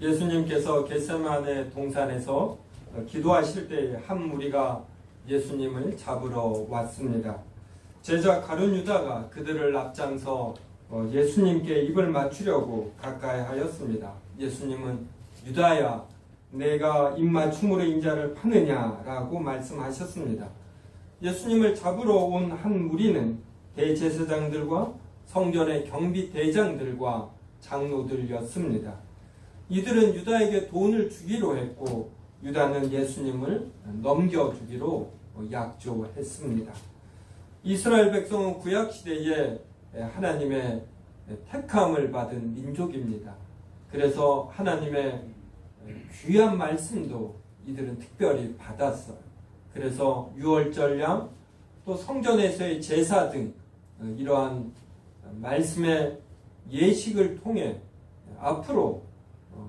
예수님께서 겟세마네 동산에서 기도하실 때 한 무리가 예수님을 잡으러 왔습니다. 제자 가룟 유다가 그들을 앞장서 예수님께 입을 맞추려고 가까이 하였습니다. 예수님은 유다야, 내가 입맞춤으로 인자를 파느냐라고 말씀하셨습니다. 예수님을 잡으러 온 한 무리는 대제사장들과 성전의 경비대장들과 장로들이었습니다. 이들은 유다에게 돈을 주기로 했고 유다는 예수님을 넘겨주기로 약조했습니다. 이스라엘 백성은 구약시대에 하나님의 택함을 받은 민족입니다. 그래서 하나님의 귀한 말씀도 이들은 특별히 받았어요. 그래서 유월절 양, 또 성전에서의 제사 등 이러한 말씀의 예식을 통해 앞으로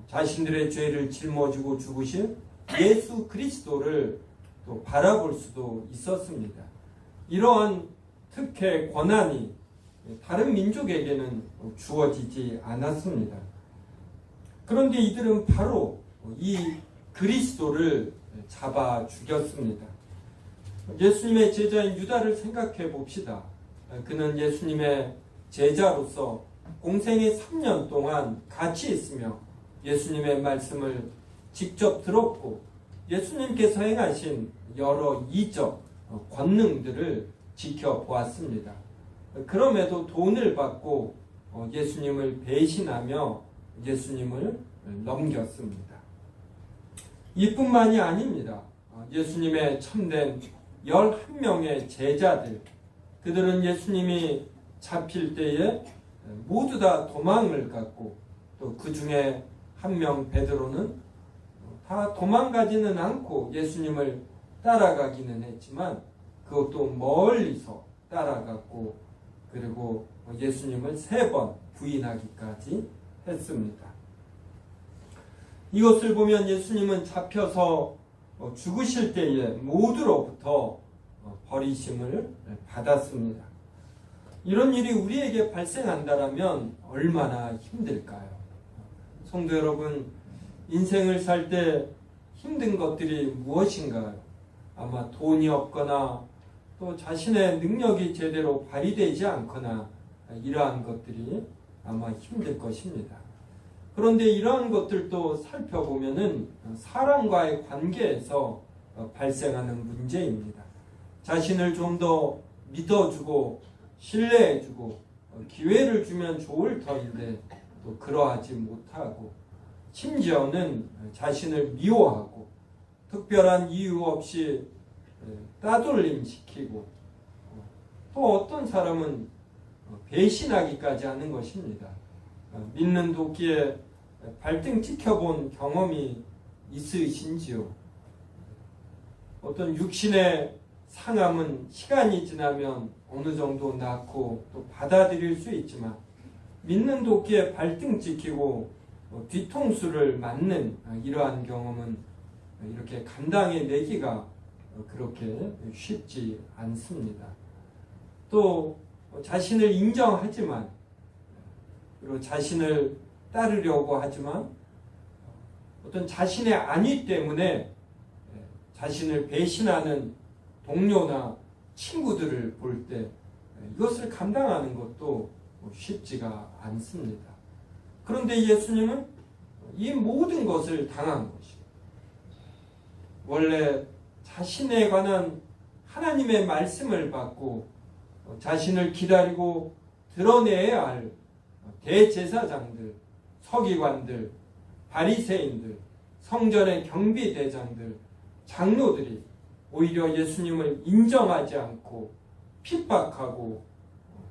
자신들의 죄를 짊어지고 죽으신 예수 그리스도를 또 바라볼 수도 있었습니다. 이러한 특혜 권한이 다른 민족에게는 주어지지 않았습니다. 그런데 이들은 바로 이 그리스도를 잡아 죽였습니다. 예수님의 제자인 유다를 생각해 봅시다. 그는 예수님의 제자로서 공생의 3년 동안 같이 있으며 예수님의 말씀을 직접 들었고 예수님께서 행하신 여러 이적, 권능들을 지켜보았습니다. 그럼에도 돈을 받고 예수님을 배신하며 예수님을 넘겼습니다. 이뿐만이 아닙니다. 예수님의 참된 11명의 제자들, 그들은 예수님이 잡힐 때에 모두 다 도망을 갔고 또 그 중에 한 명 베드로는 다 도망가지는 않고 예수님을 따라가기는 했지만 그것도 멀리서 따라갔고 그리고 예수님을 3번 부인하기까지 했습니다. 이것을 보면 예수님은 잡혀서 죽으실 때에 모두로부터 버리심을 받았습니다. 이런 일이 우리에게 발생한다면 얼마나 힘들까요? 성도 여러분, 인생을 살 때 힘든 것들이 무엇인가요? 아마 돈이 없거나 또 자신의 능력이 제대로 발휘되지 않거나 이러한 것들이 아마 힘들 것입니다. 그런데 이러한 것들도 살펴보면은 사람과의 관계에서 발생하는 문제입니다. 자신을 좀 더 믿어주고 신뢰해주고 기회를 주면 좋을 터인데 또 그러하지 못하고 심지어는 자신을 미워하고 특별한 이유 없이 따돌림 시키고 또 어떤 사람은 배신하기까지 하는 것입니다. 믿는 도끼에 발등 찍혀본 경험이 있으신지요? 어떤 육신의 상함은 시간이 지나면 어느 정도 낫고 또 받아들일 수 있지만 믿는 도끼에 발등 찍히고 뒤통수를 맞는 이러한 경험은 이렇게 감당해 내기가 그렇게 쉽지 않습니다. 또 자신을 인정하지만 그리고 자신을 따르려고 하지만 어떤 자신의 안위 때문에 자신을 배신하는 동료나 친구들을 볼 때 이것을 감당하는 것도 쉽지가 않습니다. 그런데 예수님은 이 모든 것을 당한 것이에요. 원래 자신에 관한 하나님의 말씀을 받고 자신을 기다리고 드러내야 할 대제사장들, 서기관들, 바리새인들, 성전의 경비대장들, 장로들이 오히려 예수님을 인정하지 않고 핍박하고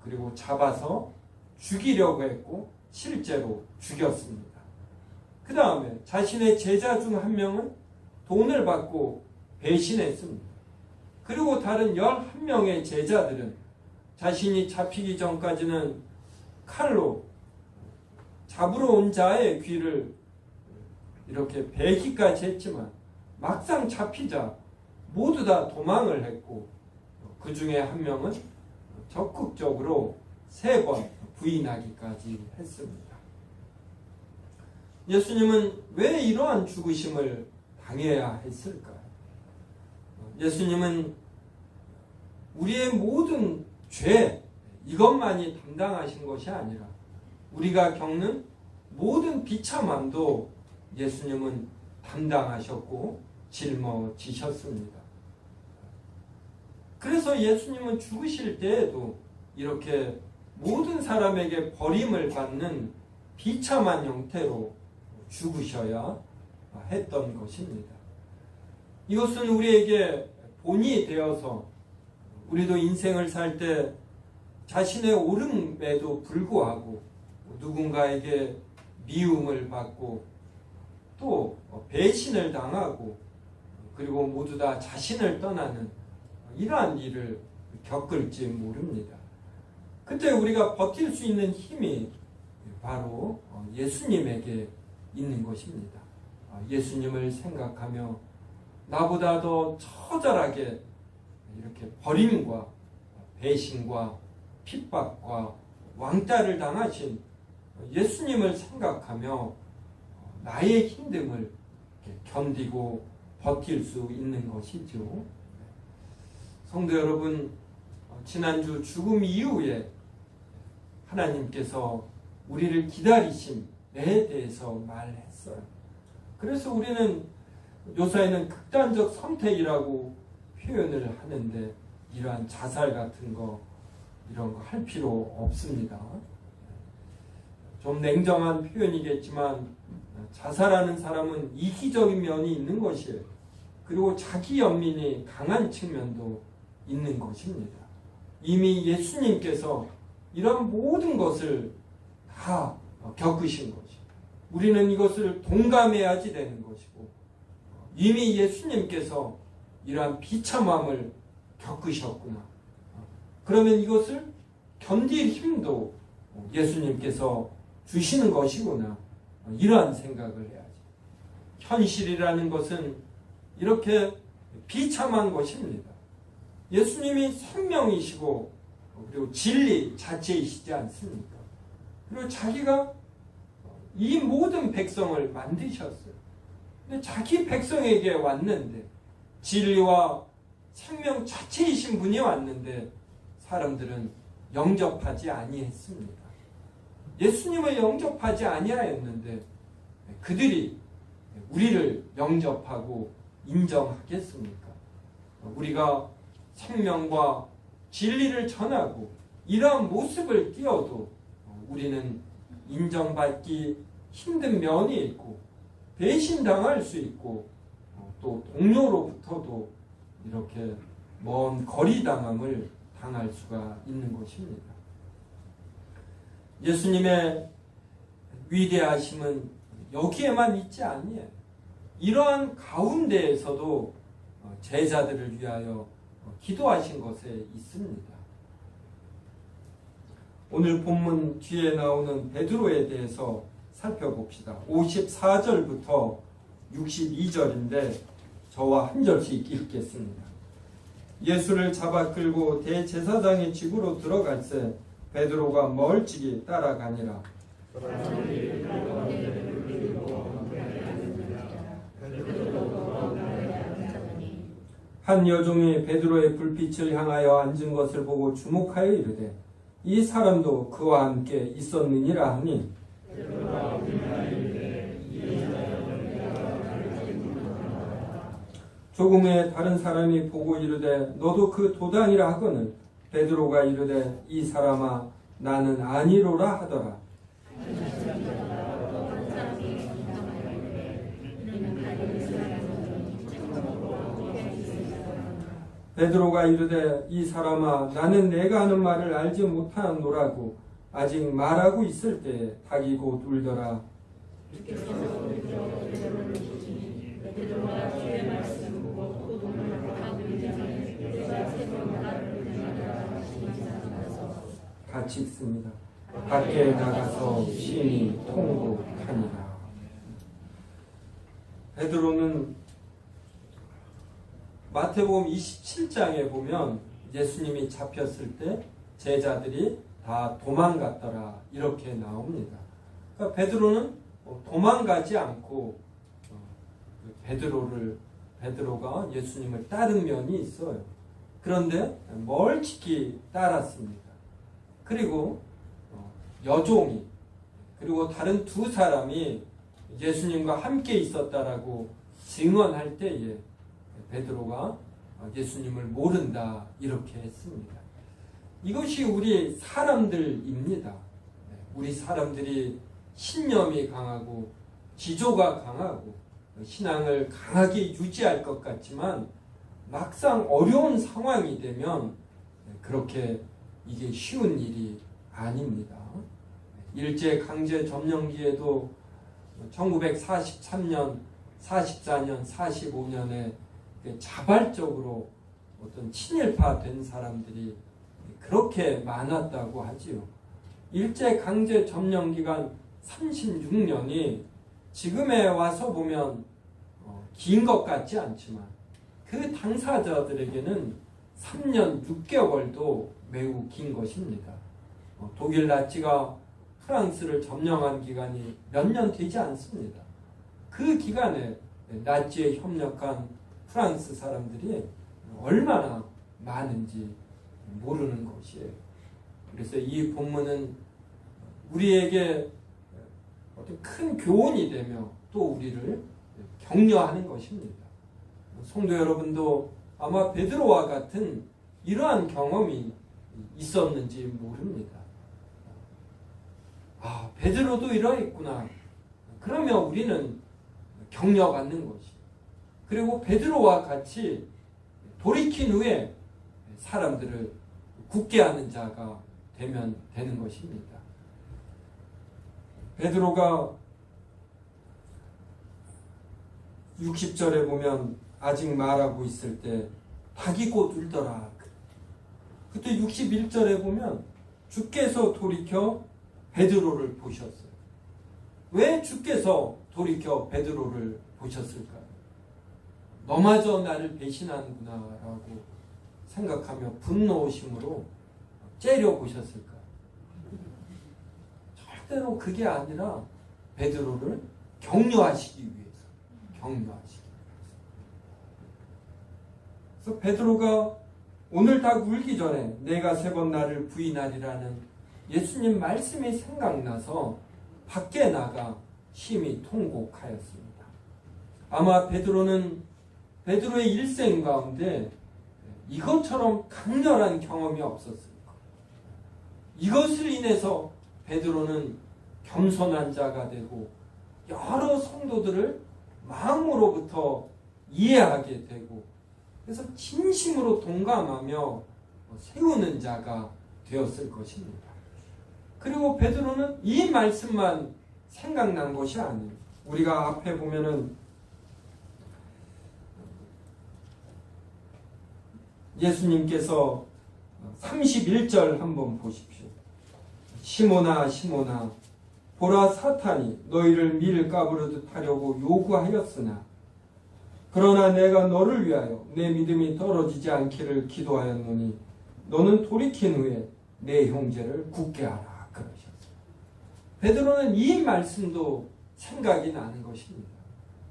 그리고 잡아서 죽이려고 했고 실제로 죽였습니다. 그 다음에 자신의 제자 중 한 명은 돈을 받고 배신했습니다. 그리고 다른 11명의 제자들은 자신이 잡히기 전까지는 칼로 잡으러 온 자의 귀를 이렇게 베기까지 했지만 막상 잡히자 모두 다 도망을 했고 그 중에 한 명은 적극적으로 3번 부인하기까지 했습니다. 예수님은 왜 이러한 죽으심을 당해야 했을까요? 예수님은 우리의 모든 죄, 이것만이 담당하신 것이 아니라 우리가 겪는 모든 비참함도 예수님은 담당하셨고 짊어지셨습니다. 그래서 예수님은 죽으실 때에도 이렇게 모든 사람에게 버림을 받는 비참한 형태로 죽으셔야 했던 것입니다. 이것은 우리에게 본이 되어서 우리도 인생을 살 때 자신의 옳음에도 불구하고 누군가에게 미움을 받고 또 배신을 당하고 그리고 모두 다 자신을 떠나는 이러한 일을 겪을지 모릅니다. 그때 우리가 버틸 수 있는 힘이 바로 예수님에게 있는 것입니다. 예수님을 생각하며 나보다 더 처절하게 이렇게 버림과 배신과 핍박과 왕따를 당하신 예수님을 생각하며 나의 힘듦을 견디고 버틸 수 있는 것이죠. 성도 여러분, 지난주 죽음 이후에 하나님께서 우리를 기다리심에 대해서 말했어요. 그래서 우리는 요사이는 극단적 선택이라고 표현을 하는데 이러한 자살 같은 거 이런 거 할 필요 없습니다. 좀 냉정한 표현이겠지만 자살하는 사람은 이기적인 면이 있는 것이에요. 그리고 자기 연민이 강한 측면도 있는 것입니다. 이미 예수님께서 이런 모든 것을 다 겪으신 것이에요. 우리는 이것을 동감해야지 되는 것이고 이미 예수님께서 이러한 비참함을 겪으셨구나. 그러면 이것을 견딜 힘도 예수님께서 주시는 것이구나. 이러한 생각을 해야지. 현실이라는 것은 이렇게 비참한 것입니다. 예수님이 생명이시고 그리고 진리 자체이시지 않습니까? 그리고 자기가 이 모든 백성을 만드셨어요. 근데 자기 백성에게 왔는데 진리와 생명 자체이신 분이 왔는데 사람들은 영접하지 아니했습니다. 예수님을 영접하지 아니하였는데 그들이 우리를 영접하고 인정하겠습니까? 우리가 생명과 진리를 전하고 이러한 모습을 띄어도 우리는 인정받기 힘든 면이 있고 배신당할 수 있고 또 동료로부터도 이렇게 먼 거리당함을 당할 수가 있는 것입니다. 예수님의 위대하심은 여기에만 있지 아니에요. 이러한 가운데에서도 제자들을 위하여 기도하신 것에 있습니다. 오늘 본문 뒤에 나오는 베드로에 대해서 살펴봅시다. 54절부터 62절인데 저와 한 절씩 읽겠습니다. 예수를 잡아 끌고 대제사장의 집으로 들어갈새 베드로가 멀찍이 따라가니라. 한 여종이 베드로의 불빛을 향하여 앉은 것을 보고 주목하여 이르되 이 사람도 그와 함께 있었느니라 하니 조금 후에 다른 사람이 보고 이르되 너도 그 도단이라 하거늘 베드로가 이르되 이 사람아 나는 아니로라 하더라. 베드로가 이르되 이 사람아 나는 내가 하는 말을 알지 못하노라고 아직 말하고 있을 때 닭이 곧 울더라. 같이 읽습니다. 밖에 나가서 심히 통곡하니라. 베드로는 마태복음 27장에 보면 예수님이 잡혔을 때 제자들이 다 도망갔더라 이렇게 나옵니다. 그러니까 베드로는 도망가지 않고 베드로가 예수님을 따른 면이 있어요. 그런데 멀찍이 따랐습니다. 그리고 여종이 그리고 다른 두 사람이 예수님과 함께 있었다라고 증언할 때에 베드로가 예수님을 모른다 이렇게 했습니다. 이것이 우리 사람들입니다. 우리 사람들이 신념이 강하고 기조가 강하고 신앙을 강하게 유지할 것 같지만 막상 어려운 상황이 되면 그렇게 이게 쉬운 일이 아닙니다. 일제 강제 점령기에도 1943년, 44년, 45년에 자발적으로 어떤 친일파 된 사람들이 그렇게 많았다고 하지요. 일제 강제 점령 기간 36년이 지금에 와서 보면 긴 것 같지 않지만 그 당사자들에게는 3년 6개월도 매우 긴 것입니다. 독일 나치가 프랑스를 점령한 기간이 몇 년 되지 않습니다. 그 기간에 나치에 협력한 프랑스 사람들이 얼마나 많은지 모르는 것이에요. 그래서 이 본문은 우리에게 어떤 큰 교훈이 되며 또 우리를 격려하는 것입니다. 성도 여러분도 아마 베드로와 같은 이러한 경험이 있었는지 모릅니다. 아, 베드로도 이러했구나. 그러면 우리는 격려받는 것이. 그리고 베드로와 같이 돌이킨 후에 사람들을 굳게 하는 자가 되면 되는 것입니다. 베드로가 60절에 보면 아직 말하고 있을 때 닭이 곧 울더라. 그때 61절에 보면 주께서 돌이켜 베드로를 보셨어요. 왜 주께서 돌이켜 베드로를 보셨을까요? 너마저 나를 배신하는구나 라고 생각하며 분노심으로 째려보셨을까요? 절대로 그게 아니라 베드로를 격려하시기 위해서. 그래서 베드로가 오늘 닭 울기 전에 내가 3번 나를 부인하리라는 예수님 말씀이 생각나서 밖에 나가 심히 통곡하였습니다. 아마 베드로의 일생 가운데 이것처럼 강렬한 경험이 없었을 거예요. 이것을 인해서 베드로는 겸손한 자가 되고 여러 성도들을 마음으로부터 이해하게 되고 그래서 진심으로 동감하며 세우는 자가 되었을 것입니다. 그리고 베드로는 이 말씀만 생각난 것이 아니에요. 우리가 앞에 보면은 예수님께서 31절 한번 보십시오. 시몬아 시몬아 보라 사탄이 너희를 밀 까부르듯 하려고 요구하였으나 그러나 내가 너를 위하여 내 믿음이 떨어지지 않기를 기도하였노니 너는 돌이킨 후에 내 형제를 굳게 하라 그러셨어요. 베드로는 이 말씀도 생각이 나는 것입니다.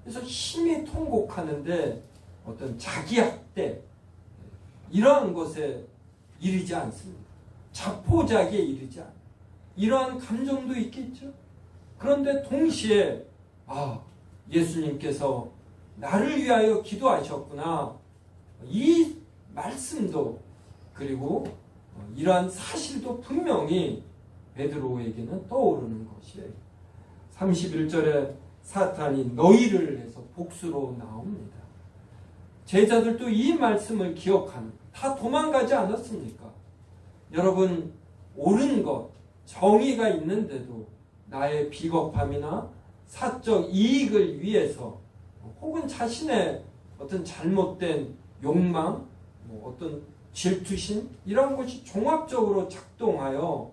그래서 심히 통곡하는데 어떤 자기 학대 이러한 것에 이르지 않습니다. 자포자기에 이르지 않아요. 이러한 감정도 있겠죠. 그런데 동시에 예수님께서 나를 위하여 기도하셨구나. 이 말씀도 그리고 이러한 사실도 분명히 베드로에게는 떠오르는 것이에요. 31절에 사탄이 너희를 해서 복수로 나옵니다. 제자들도 이 말씀을 기억하는, 다 도망가지 않았습니까? 여러분, 옳은 것, 정의가 있는데도 나의 비겁함이나 사적 이익을 위해서 혹은 자신의 어떤 잘못된 욕망, 어떤 질투심 이런 것이 종합적으로 작동하여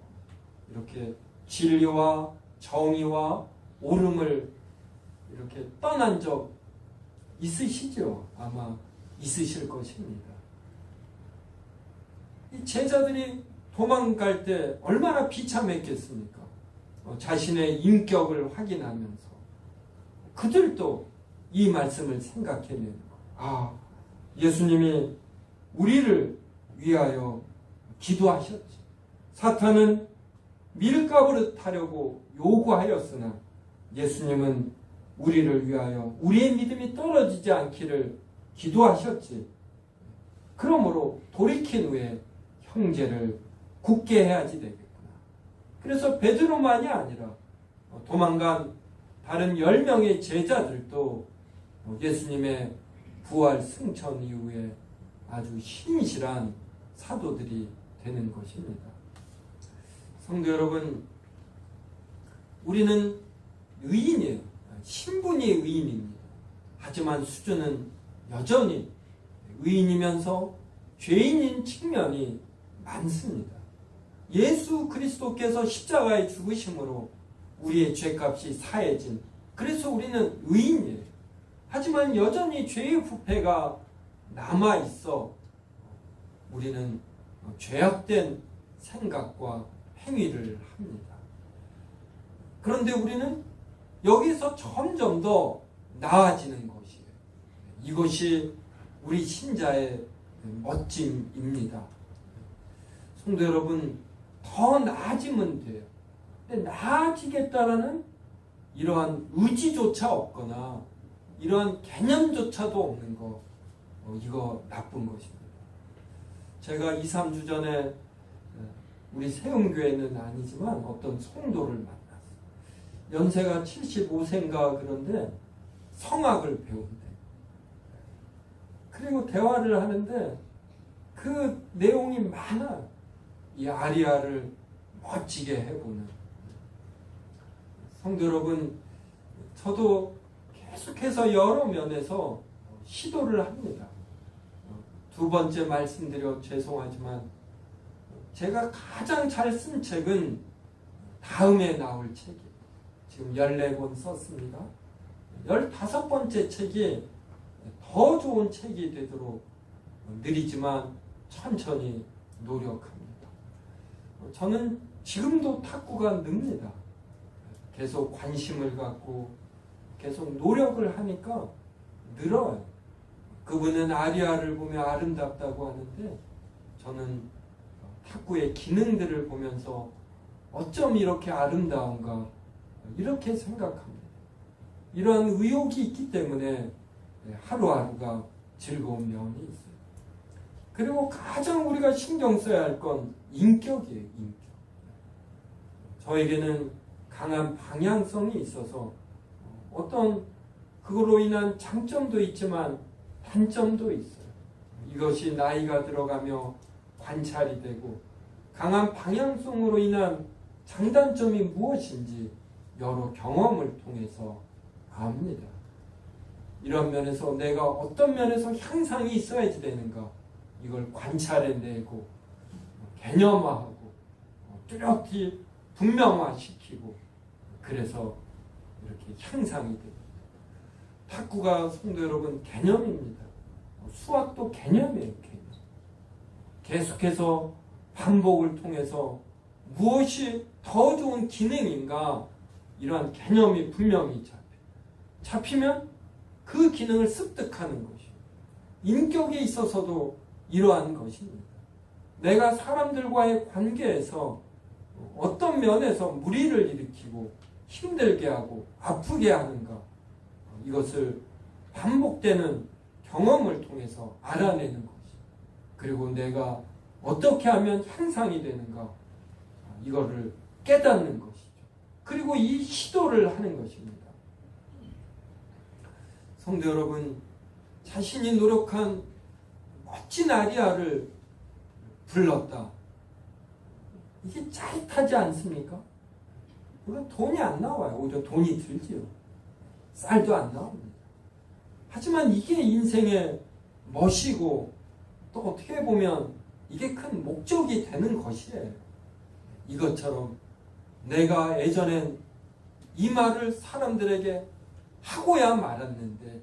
이렇게 진리와 정의와 옳음을 이렇게 떠난 적 있으시죠? 아마 있으실 것입니다. 이 제자들이 도망갈 때 얼마나 비참했겠습니까? 자신의 인격을 확인하면서 그들도 이 말씀을 생각해내는 거예요. 아, 예수님이 우리를 위하여 기도하셨지. 사탄은 밀가부를 하려고 요구하였으나 예수님은 우리를 위하여 우리의 믿음이 떨어지지 않기를 기도하셨지. 그러므로 돌이킨 후에 형제를 굳게 해야지 되겠구나. 그래서 베드로만이 아니라 도망간 다른 10명의 제자들도 예수님의 부활 승천 이후에 아주 신실한 사도들이 되는 것입니다. 성도 여러분, 우리는 의인이에요. 신분이 의인입니다. 하지만 수준은 여전히 의인이면서 죄인인 측면이 많습니다. 예수 그리스도께서 십자가에 죽으심으로 우리의 죄값이 사해진, 그래서 우리는 의인이에요. 하지만 여전히 죄의 부패가 남아있어 우리는 죄악된 생각과 행위를 합니다. 그런데 우리는 여기서 점점 더 나아지는 것이에요. 이것이 우리 신자의 멋짐입니다. 성도 여러분, 더 나아지면 돼요. 근데 나아지겠다라는 이러한 의지조차 없거나 이러한 개념조차도 없는 거, 이거 나쁜 것입니다. 제가 2, 3주 전에 우리 세움교회는 아니지만 어떤 성도를 만났어요. 연세가 75세인가 그런데 성악을 배운대. 그리고 대화를 하는데 그 내용이 많아. 이 아리아를 멋지게 해보는. 성도 여러분, 저도 계속해서 여러 면에서 시도를 합니다. 두 번째 말씀드려 죄송하지만 제가 가장 잘 쓴 책은 다음에 나올 책이에요. 지금 14권 썼습니다. 15번째 책이 더 좋은 책이 되도록 느리지만 천천히 노력합니다. 저는 지금도 탁구가 늡니다. 계속 관심을 갖고 계속 노력을 하니까 늘어요. 그분은 아리아를 보며 아름답다고 하는데 저는 탁구의 기능들을 보면서 어쩜 이렇게 아름다운가 이렇게 생각합니다. 이러한 의욕이 있기 때문에 하루하루가 즐거운 면이 있어요. 그리고 가장 우리가 신경 써야 할 건 인격이에요. 인격. 저에게는 강한 방향성이 있어서 어떤 그걸로 인한 장점도 있지만 단점도 있어요. 이것이 나이가 들어가며 관찰이 되고 강한 방향성으로 인한 장단점이 무엇인지 여러 경험을 통해서 압니다. 이런 면에서 내가 어떤 면에서 향상이 있어야지 되는가, 이걸 관찰해내고 개념화하고 뚜렷이 분명화시키고 그래서 이렇게 향상이 됩니다. 탁구가 성도 여러분 개념입니다. 수학도 개념이에요. 개념. 계속해서 반복을 통해서 무엇이 더 좋은 기능인가, 이러한 개념이 분명히 잡히면 그 기능을 습득하는 것이에요. 인격에 있어서도 이러한 것입니다. 내가 사람들과의 관계에서 어떤 면에서 무리를 일으키고 힘들게 하고 아프게 하는가, 이것을 반복되는 경험을 통해서 알아내는 것이죠. 그리고 내가 어떻게 하면 향상이 되는가, 이거를 깨닫는 것이죠. 그리고 이 시도를 하는 것입니다. 성도 여러분, 자신이 노력한 멋진 아리아를 불렀다. 이게 짜릿하지 않습니까? 물론 돈이 안 나와요. 오히려 돈이 들지요. 쌀도 안 나옵니다. 하지만 이게 인생의 멋이고 또 어떻게 보면 이게 큰 목적이 되는 것이에요. 이것처럼 내가 예전엔 이 말을 사람들에게 하고야 말았는데,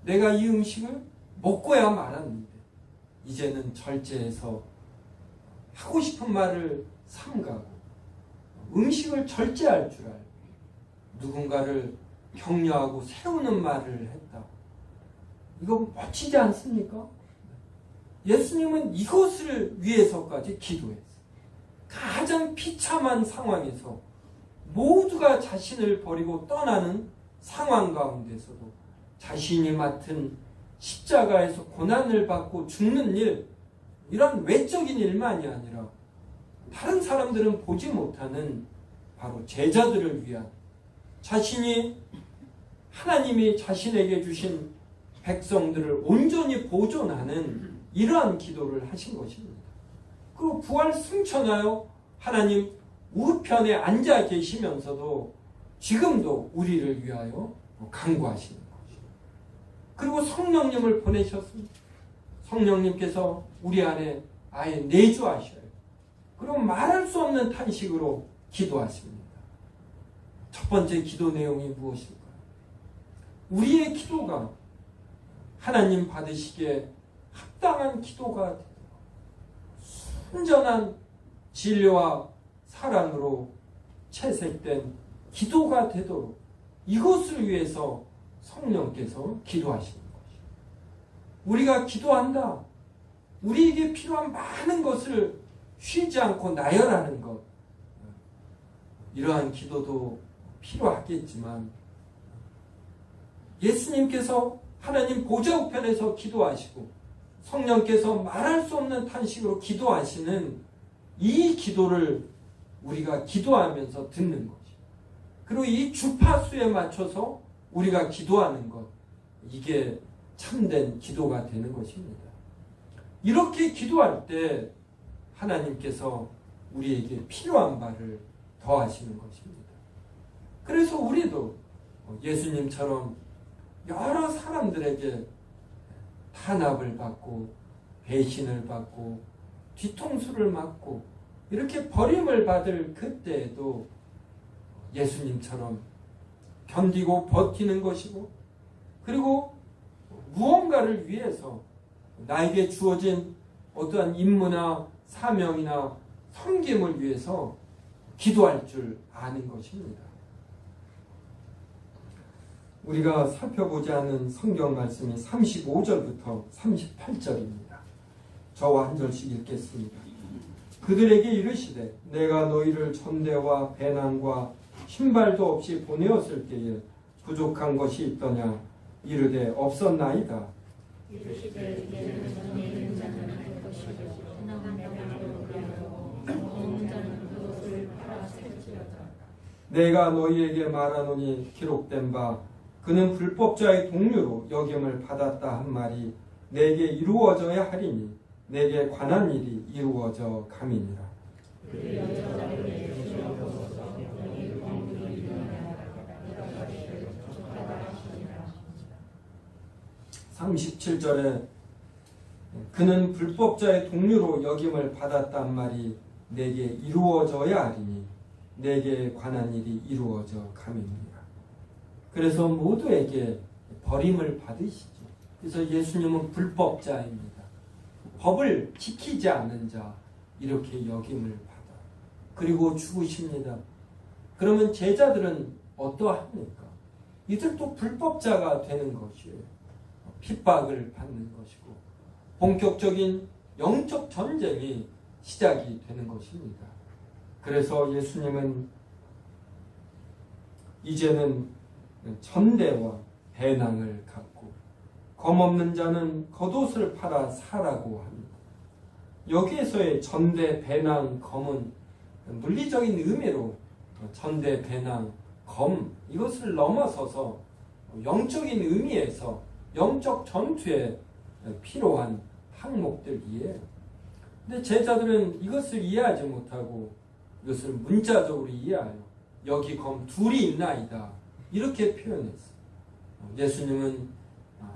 내가 이 음식을 먹고야 말았는데 이제는 절제해서 하고 싶은 말을 삼가고 음식을 절제할 줄 알고 누군가를 격려하고 세우는 말을 했다. 이거 멋지지 않습니까? 예수님은 이것을 위해서까지 기도했어요. 가장 비참한 상황에서 모두가 자신을 버리고 떠나는 상황 가운데서도 자신이 맡은 십자가에서 고난을 받고 죽는 일, 이런 외적인 일만이 아니라 다른 사람들은 보지 못하는 바로 제자들을 위한, 자신이 하나님이 자신에게 주신 백성들을 온전히 보존하는 이러한 기도를 하신 것입니다. 그리고 부활 승천하여 하나님 우편에 앉아 계시면서도 지금도 우리를 위하여 간구하시는 것입니다. 그리고 성령님을 보내셨습니다. 성령님께서 우리 안에 아예 내주하셔요. 그리고 말할 수 없는 탄식으로 기도하십니다. 첫 번째 기도 내용이 무엇일까요? 우리의 기도가 하나님 받으시기에 합당한 기도가 되도록 순전한 진리와 사랑으로 채색된 기도가 되도록 이것을 위해서 성령께서 기도하시는 것이죠. 우리가 기도한다. 우리에게 필요한 많은 것을 쉬지 않고 나열하는 것, 이러한 기도도 필요하겠지만 예수님께서 하나님 보좌 우편에서 기도하시고 성령께서 말할 수 없는 탄식으로 기도하시는 이 기도를 우리가 기도하면서 듣는 것이죠. 그리고 이 주파수에 맞춰서 우리가 기도하는 것, 이게 참된 기도가 되는 것입니다. 이렇게 기도할 때 하나님께서 우리에게 필요한 바를 더하시는 것입니다. 그래서 우리도 예수님처럼 여러 사람들에게 탄압을 받고 배신을 받고 뒤통수를 맞고 이렇게 버림을 받을 그때에도 예수님처럼 견디고 버티는 것이고, 그리고 무언가를 위해서 나에게 주어진 어떠한 임무나 사명이나 섬김을 위해서 기도할 줄 아는 것입니다. 우리가 살펴보지 않은 성경 말씀이 35절부터 38절입니다. 저와 한 절씩 읽겠습니다. 그들에게 이르시되 내가 너희를 전대와 배낭과 신발도 없이 보내었을 때에 부족한 것이 있더냐? 이르되 없었나이다. 이르시되 이제는 전에 자는 할 것이요 나만 배낭으로 위하여 없는 자는 그것을 팔아 살지어다. 내가 너희에게 말하노니 기록된 바 그는 불법자의 동료로 여김을 받았다 한 말이 내게 이루어져야 하리니 내게 관한 일이 이루어져 감이니라. 37절에 그는 불법자의 동료로 여김을 받았단 말이 내게 이루어져야 하리니 내게 관한 일이 이루어져 감입니다. 그래서 모두에게 버림을 받으시죠. 그래서 예수님은 불법자입니다. 법을 지키지 않은 자 이렇게 여김을 받아 그리고 죽으십니다. 그러면 제자들은 어떠합니까? 이들도 불법자가 되는 것이에요. 핍박을 받는 것이고 본격적인 영적 전쟁이 시작이 되는 것입니다. 그래서 예수님은 이제는 전대와 배낭을 갖고 검없는 자는 겉옷을 팔아 사라고 합니다. 여기에서의 전대, 배낭, 검은 물리적인 의미로 전대, 배낭, 검 이것을 넘어서서 영적인 의미에서 영적 전투에 필요한 항목들이에요. 근데 제자들은 이것을 이해하지 못하고 이것을 문자적으로 이해하여 여기 검 둘이 있나이다 이렇게 표현했어요. 예수님은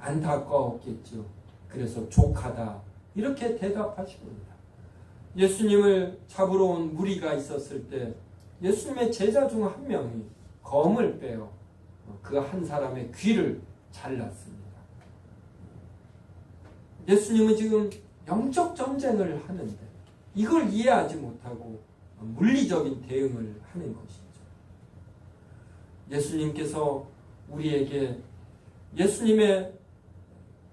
안타까웠겠죠. 그래서 족하다 이렇게 대답하십니다. 예수님을 잡으러 온 무리가 있었을 때 예수님의 제자 중 한 명이 검을 빼어 그 한 사람의 귀를 잘랐습니다. 예수님은 지금 영적 전쟁을 하는데 이걸 이해하지 못하고 물리적인 대응을 하는 것이죠. 예수님께서 우리에게 예수님의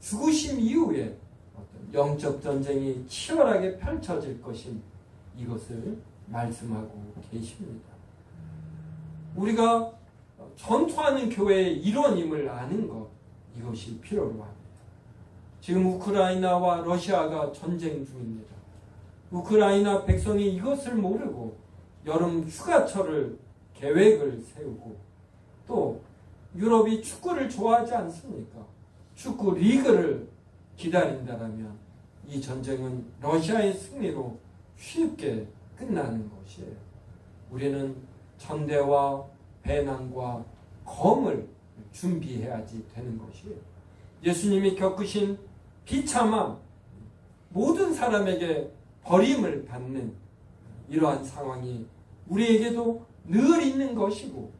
죽으심 이후에 어떤 영적 전쟁이 치열하게 펼쳐질 것인 이것을 말씀하고 계십니다. 우리가 전투하는 교회의 일원임을 아는 것, 이것이 필요로 합니다. 지금 우크라이나와 러시아가 전쟁 중입니다. 우크라이나 백성이 이것을 모르고 여름 휴가철을 계획을 세우고, 또 유럽이 축구를 좋아하지 않습니까? 축구 리그를 기다린다면 이 전쟁은 러시아의 승리로 쉽게 끝나는 것이에요. 우리는 전대와 배낭과 검을 준비해야지 되는 것이에요. 예수님이 겪으신 비참함, 모든 사람에게 버림을 받는 이러한 상황이 우리에게도 늘 있는 것이고,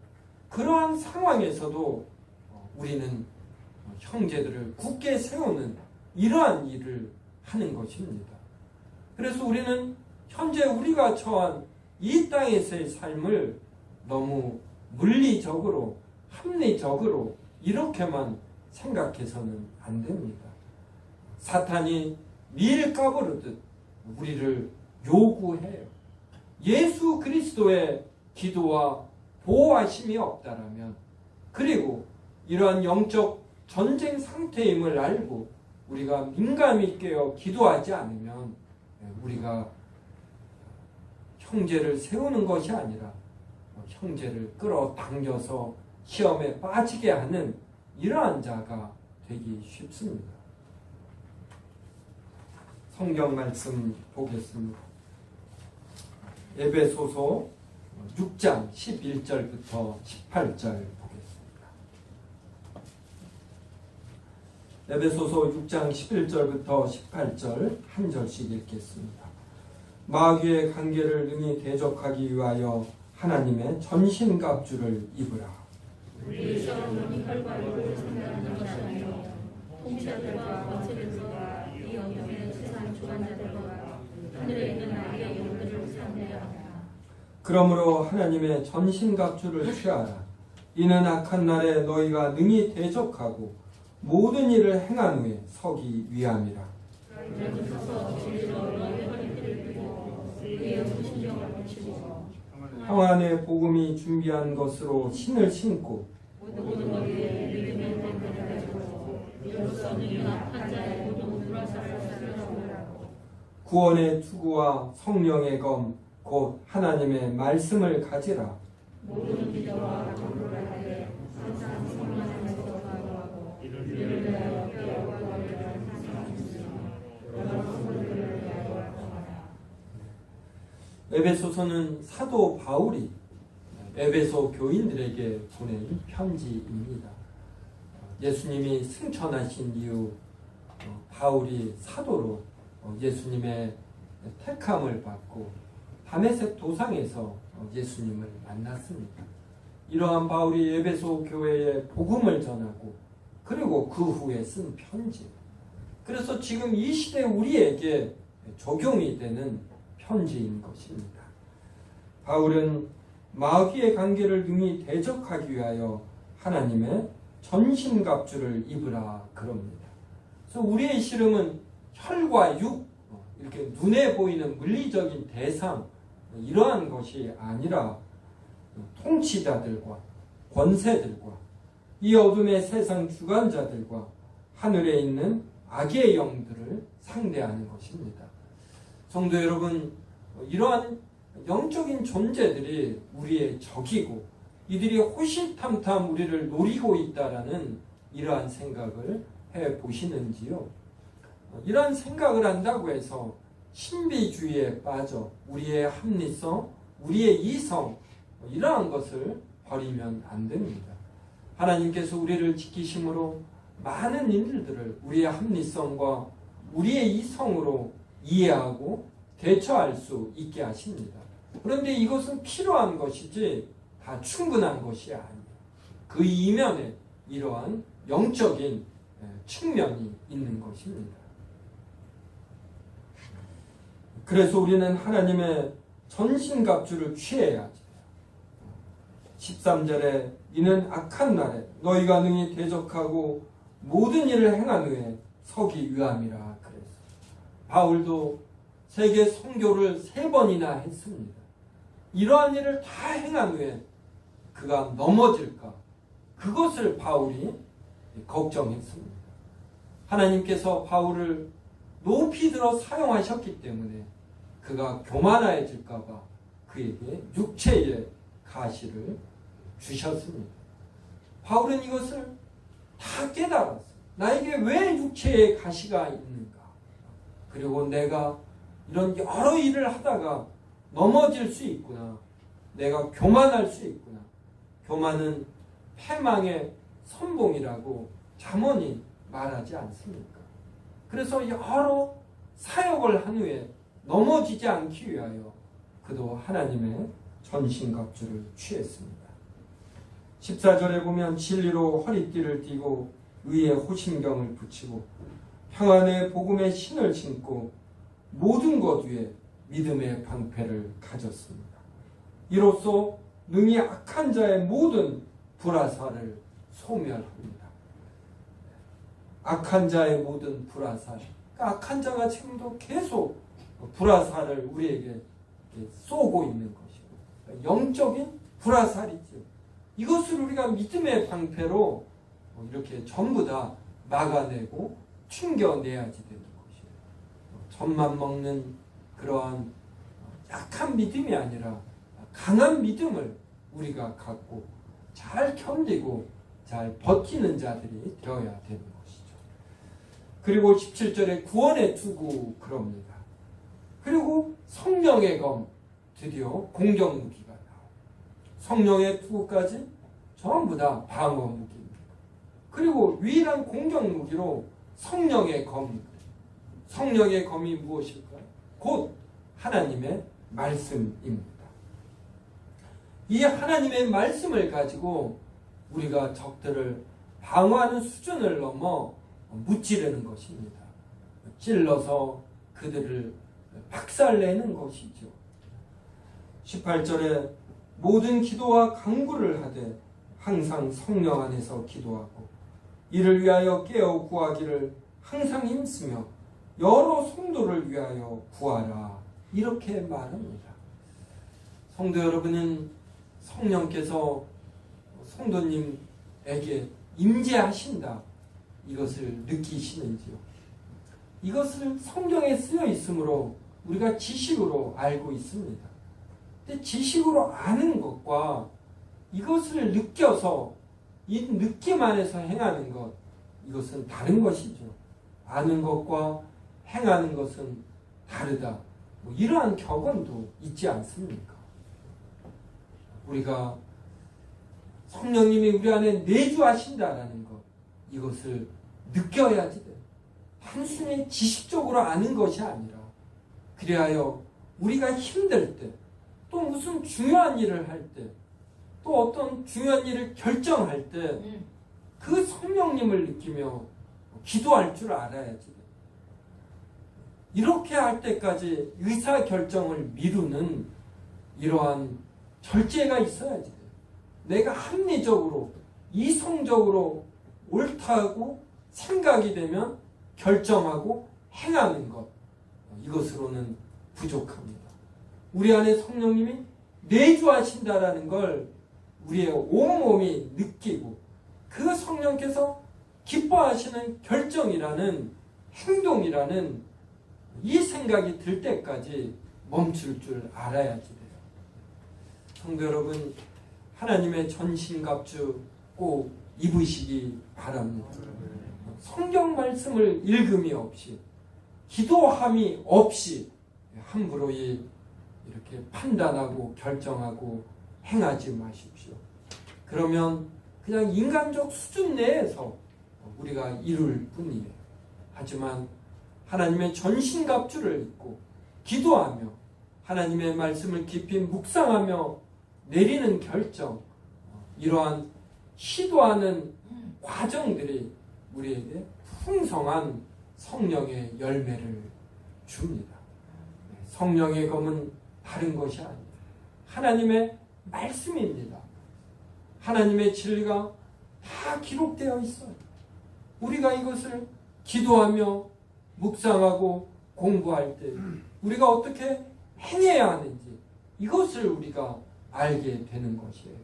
그러한 상황에서도 우리는 형제들을 굳게 세우는 이러한 일을 하는 것입니다. 그래서 우리는 현재 우리가 처한 이 땅에서의 삶을 너무 물리적으로, 합리적으로 이렇게만 생각해서는 안 됩니다. 사탄이 밀 까부르듯 우리를 요구해요. 예수 그리스도의 기도와 보호하심이 없다라면, 그리고 이러한 영적 전쟁 상태임을 알고 우리가 민감히 깨어 기도하지 않으면 우리가 형제를 세우는 것이 아니라 형제를 끌어당겨서 시험에 빠지게 하는 이러한 자가 되기 쉽습니다. 성경 말씀 보겠습니다. 에베소서 6장 11절부터 18절 보겠습니다. 에베소서 6장 11절부터 18절 한 절씩 읽겠습니다. 마귀의 관계를 능히 대적하기 위하여 하나님의 전신갑주를 입으라. 우리 서로는 혈과를 상대하는 것이 아니요 통치자들과 권세들과 이 어둠의 세상 주관자들과 하늘에 있는 악의 영들을 상대하라. 그러므로 하나님의 전신갑주를 취하라. 이는 악한 날에 너희가 능히 대적하고 모든 일을 행한 후에 서기 위함이라. 평안의 복음이 준비한 것으로 신을 신고 구원의 투구와 성령의 검 곧 하나님의 말씀을 가지라. 모든 기도와 간구를 하되 항상 성령 안에서 기도하고 이를 위하여 기도하고 거리를 항상 주시며 여러 성도들을 위하여 구하라. 에베소서는 사도 바울이 에베소 교인들에게 보낸 편지입니다. 예수님이 승천하신 이후 바울이 사도로 예수님의 택함을 받고 다메섹 도상에서 예수님을 만났습니다. 이러한 바울이 에베소 교회에 복음을 전하고, 그리고 그 후에 쓴 편지, 그래서 지금 이 시대 우리에게 적용이 되는 편지인 것입니다. 바울은 마귀의 관계를 능히 대적하기 위하여 하나님의 전신갑주를 입으라 그럽니다. 그래서 우리의 씨름은 혈과 육, 이렇게 눈에 보이는 물리적인 대상, 이러한 것이 아니라 통치자들과 권세들과 이 어둠의 세상 주관자들과 하늘에 있는 악의 영들을 상대하는 것입니다. 성도 여러분, 이러한 영적인 존재들이 우리의 적이고 이들이 호시탐탐 우리를 노리고 있다라는 이러한 생각을 해보시는지요? 이러한 생각을 한다고 해서 신비주의에 빠져 우리의 합리성, 우리의 이성, 이러한 것을 버리면 안 됩니다. 하나님께서 우리를 지키심으로 많은 일들을 우리의 합리성과 우리의 이성으로 이해하고 대처할 수 있게 하십니다. 그런데 이것은 필요한 것이지 다 충분한 것이 아니에요. 그 이면에 이러한 영적인 측면이 있는 것입니다. 그래서 우리는 하나님의 전신갑주를 취해야지. 13절에 이는 악한 날에 너희가 능히 대적하고 모든 일을 행한 후에 서기 위함이라 그랬어요. 바울도 세계 선교를 3번이나 했습니다. 이러한 일을 다 행한 후에 그가 넘어질까? 그것을 바울이 걱정했습니다. 하나님께서 바울을 높이 들어 사용하셨기 때문에 그가 교만해질까 봐 그에게 육체의 가시를 주셨습니다. 바울은 이것을 다 깨달았어요. 나에게 왜 육체의 가시가 있는가? 그리고 내가 이런 여러 일을 하다가 넘어질 수 있구나. 내가 교만할 수 있구나. 교만은 패망의 선봉이라고 잠언이 말하지 않습니까? 그래서 여러 사역을 한 후에 넘어지지 않기 위하여 그도 하나님의 전신갑주를 취했습니다. 14절에 보면 진리로 허리띠를 띠고 의의 호심경을 붙이고 평안의 복음의 신을 신고 모든 것 위에 믿음의 방패를 가졌습니다. 이로써 능히 악한 자의 모든 불화살을 소멸합니다. 악한 자의 모든 불화살. 그러니까 악한 자가 지금도 계속 불화살을 우리에게 쏘고 있는 것이고 영적인 불화살이죠. 이것을 우리가 믿음의 방패로 이렇게 전부 다 막아내고 튕겨내야지 되는 것이에요. 젖만 먹는 그러한 약한 믿음이 아니라 강한 믿음을 우리가 갖고 잘 견디고 잘 버티는 자들이 되어야 되는 것이죠. 그리고 17절에 구원의 투구 그럽니다. 그리고 성령의 검, 드디어 공격무기가 나와요. 성령의 투구까지 전부 다 방어무기입니다. 그리고 유일한 공격무기로 성령의 검, 성령의 검이 무엇일까요? 곧 하나님의 말씀입니다. 이 하나님의 말씀을 가지고 우리가 적들을 방어하는 수준을 넘어 무찌르는 것입니다. 찔러서 그들을 박살내는 것이죠. 18절에 모든 기도와 간구를 하되 항상 성령 안에서 기도하고 이를 위하여 깨어 구하기를 항상 힘쓰며 여러 성도를 위하여 구하라. 이렇게 말합니다. 성도 여러분은 성령께서 성도님에게 임재하신다. 이것을 느끼시는지요? 이것을 성경에 쓰여 있으므로 우리가 지식으로 알고 있습니다. 근데 지식으로 아는 것과 이것을 느껴서 이 느낌 안에서 행하는 것, 이것은 다른 것이죠. 아는 것과 행하는 것은 다르다. 이러한 격언도 있지 않습니까? 우리가 성령님이 우리 안에 내주하신다라는 것, 이것을 느껴야지 돼. 단순히 지식적으로 아는 것이 아니라 그리하여 우리가 힘들 때, 또 무슨 중요한 일을 할 때, 또 어떤 중요한 일을 결정할 때 그 성령님을 느끼며 기도할 줄 알아야지 돼. 이렇게 할 때까지 의사결정을 미루는 이러한 절제가 있어야지 돼. 내가 합리적으로 이성적으로 옳다고 생각이 되면 결정하고 행하는 것, 이것으로는 부족합니다. 우리 안에 성령님이 내주하신다라는 걸 우리의 온몸이 느끼고 그 성령께서 기뻐하시는 결정이라는 행동이라는 이 생각이 들 때까지 멈출 줄 알아야지 돼요. 성도 여러분, 하나님의 전신갑주 꼭 입으시기 바랍니다. 성경 말씀을 읽음이 없이 기도함이 없이 함부로 이렇게 판단하고 결정하고 행하지 마십시오. 그러면 그냥 인간적 수준 내에서 우리가 이룰 뿐이에요. 하지만 하나님의 전신갑주를 입고 기도하며 하나님의 말씀을 깊이 묵상하며 내리는 결정, 이러한 시도하는 과정들이 우리에게 풍성한 성령의 열매를 줍니다. 성령의 검은 다른 것이 아니에요. 하나님의 말씀입니다. 하나님의 진리가 다 기록되어 있어요. 우리가 이것을 기도하며 묵상하고 공부할 때 우리가 어떻게 행해야 하는지 이것을 우리가 알게 되는 것이에요.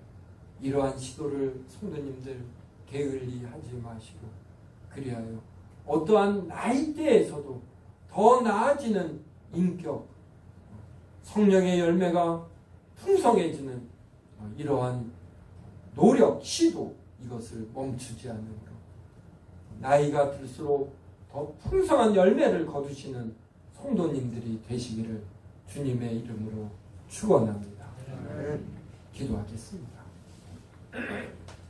이러한 시도를 성도님들 게을리 하지 마시고, 그리하여 어떠한 나이대에서도 더 나아지는 인격, 성령의 열매가 풍성해지는 이러한 노력, 시도, 이것을 멈추지 않는 것. 나이가 들수록 더 풍성한 열매를 거두시는 성도님들이 되시기를 주님의 이름으로 축원합니다. 기도하겠습니다.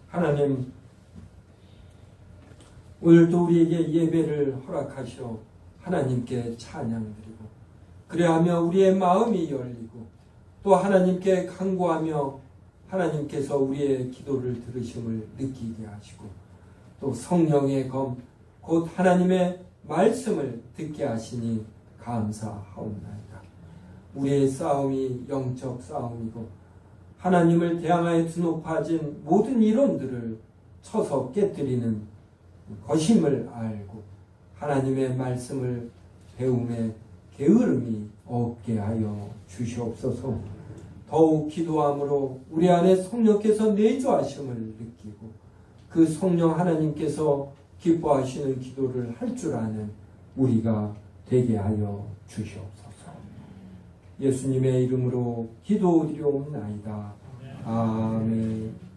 하나님, 오늘도 우리에게 예배를 허락하시어 하나님께 찬양드리고, 그래하며 우리의 마음이 열리고 또 하나님께 간구하며 하나님께서 우리의 기도를 들으심을 느끼게 하시고, 또 성령의 검 곧 하나님의 말씀을 듣게 하시니 감사하옵나이다. 우리의 싸움이 영적 싸움이고 하나님을 대항하여 드높아진 모든 이론들을 쳐서 깨뜨리는 것임을 알고 하나님의 말씀을 배움에 게으름이 없게 하여 주시옵소서. 더욱 기도함으로 우리 안에 성령께서 내주하심을 느끼고 그 성령 하나님께서 기뻐하시는 기도를 할 줄 아는 우리가 되게 하여 주시옵소서. 예수님의 이름으로 기도드리옵나이다. 아멘.